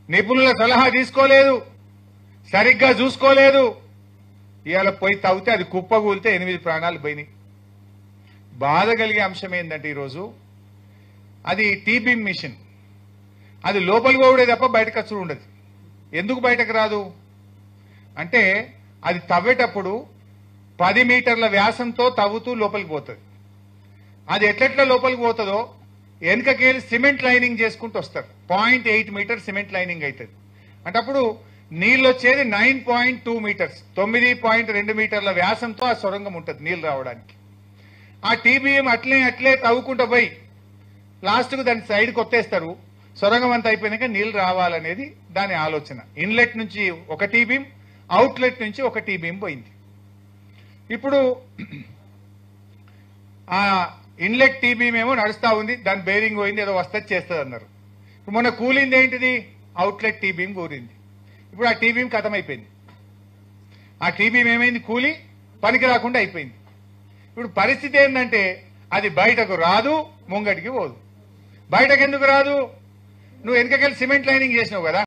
నిపుణుల సలహా తీసుకోలేదు, సరిగ్గా చూసుకోలేదు. ఇవాళ పోయి తవ్వితే అది కుప్పగూలితే 8 ప్రాణాలు పోయినాయి. బాధ కలిగే అంశం ఏంటంటే ఈరోజు అది టీబీమ్ మిషన్, అది లోపలికి పోవడే తప్ప బయటకు వచ్చుడు ఉండదు. ఎందుకు బయటకు రాదు అంటే అది తవ్వేటప్పుడు 10 మీటర్ల వ్యాసంతో తవ్వుతూ లోపలికి పోతుంది. అది ఎట్లెట్లా లోపలికి పోతుందో వెనుకకేళ్ళి సిమెంట్ లైనింగ్ చేసుకుంటూ వస్తారు. 0.8 మీటర్ సిమెంట్ లైనింగ్ అవుతుంది. అంటే అప్పుడు నీళ్ళు వచ్చేది 9.2 మీటర్స్, 9.2 మీటర్ల వ్యాసంతో ఆ సొరంగం ఉంటుంది నీళ్ళు రావడానికి. ఆ టీబీఎం అట్లే తవ్వుకుంటూ పోయి లాస్ట్కు దాని సైడ్కి కొత్తేస్తారు. సొరంగం అంతా అయిపోయినాక నీళ్ళు రావాలనేది దాని ఆలోచన. ఇన్లెట్ నుంచి ఒక టీబీఎం, అవుట్లెట్ నుంచి ఒక టీబీఎం పోయింది. ఇప్పుడు ఆ ఇన్లెట్ టీబీఎం ఏమో నడుస్తా ఉంది, దాని బేరింగ్ పోయింది, ఏదో వస్తుంది చేస్తుంది అన్నారు. ఇప్పుడు మొన్న కూలింది ఏంటిది? అవుట్లెట్ టీబీఎం కూలింది. ఇప్పుడు ఆ టీబీఎం ఖతం అయిపోయింది. ఆ టీబీఎం ఏమైంది? కూలి పనికి రాకుండా అయిపోయింది. ఇప్పుడు పరిస్థితి ఏంటంటే అది బయటకు రాదు, ముంగటికి పోదు. బయటకు ఎందుకు రాదు? నువ్వు వెనకకెళ్ళి సిమెంట్ లైనింగ్ చేసినావు కదా.